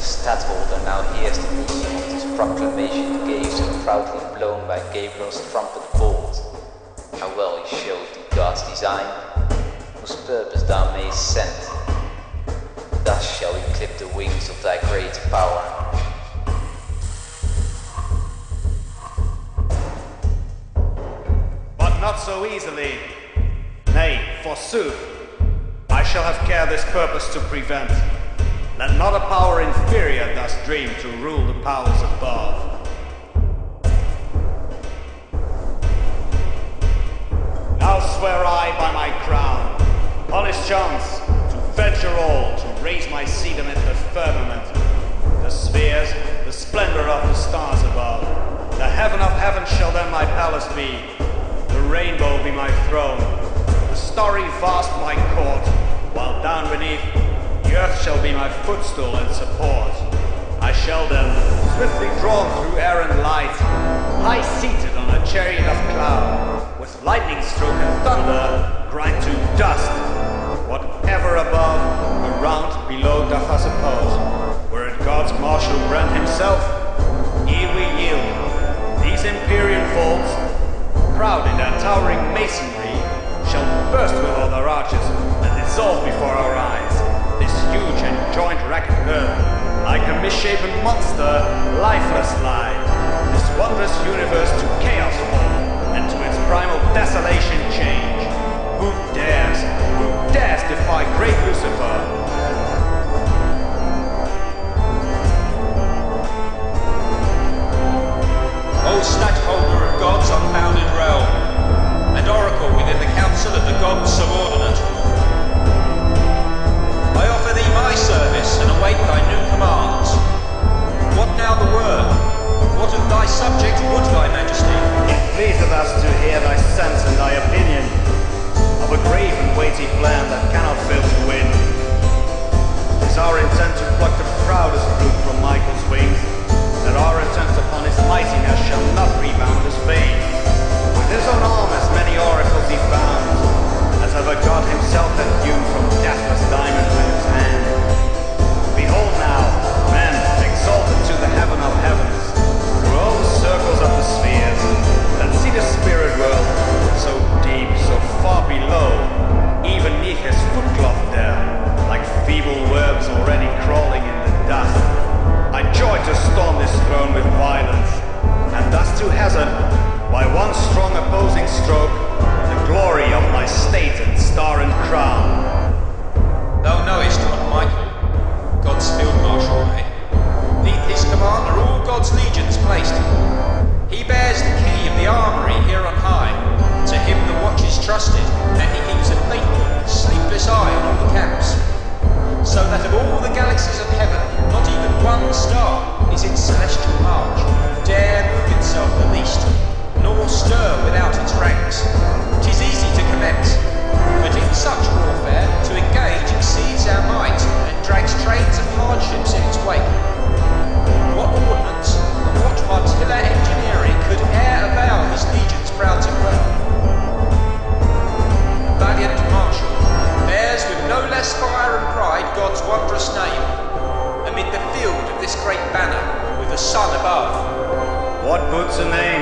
stadtholder now hears the meaning of this proclamation gave so proudly blown by Gabriel's trumpet bolt. How well he showed thee God's design, whose purpose thou mayst send. Thus shall he clip the wings of thy great power. But not so easily. Nay, forsooth, I shall have care this purpose to prevent. Let not a power inferior thus dream to rule the powers above. Now swear I by my crown, honest chance, to venture all, to raise my seat amid the firmament, the spheres, the splendor of the stars above. The heaven of heaven shall then my palace be, the rainbow be my throne, the starry vast my court, while down beneath the earth shall be my footstool and support. I shall then, swiftly drawn through air and light, high seated on a chariot of cloud, with lightning stroke and thunder, grind to dust whatever above, around, below doth us oppose. Were it God's martial brand himself, ye we yield. These imperial vaults, proud in their towering masonry, shall burst with all their arches and dissolve before our eyes. This huge and joint wrecked earth, like a misshapen monster, lifeless lie. This wondrous universe to chaos fall, and to its primal desolation change. Who dares defy great Lucifer? O stadtholder of God's unbounded realm, and oracle within the council of the gods subordinate, I offer thee my service and await thy new commands. What now the word? What of thy subject would thy majesty? It pleaseth us to hear thy sense and thy opinion of a grave and weighty plan that cannot fail to win. 'Tis our intent to pluck the proudest fruit from Michael's wings, that our intent upon his mightiness shall not rebound as vain. With his own arm as many oracles he found, as ever God himself hath hewn from deathless diamond with his hand. Behold now, men exalted to the heaven of heavens, through all the circles of the spheres, that see the spirit world, so deep, so far below, even neath his footcloth there, like feeble worms already crawling in the dust. I joy to storm this throne with violence, and thus to hazard, by one strong opposing stroke, the glory of my state and star and crown. Thou knowest what Michael, God's field marshal, may. Neath his command are all God's legions placed. He bears the key of the armory here on high. To him the watch is trusted, and he keeps a faithful, sleepless eye on all the camps. So that of all the galaxies of heaven, not even one star is in celestial march, dare move itself the least, nor stir without its ranks. 'Tis easy to commence, but in such warfare to engage exceeds our might, and drags trains of hardships in its wake. What ordnance and what artiller engineering could e'er avail his legions proud to quell? Valiant marshal bears with no less fire and pride God's wondrous name, amid the field of this great banner, with the sun above. What boots a name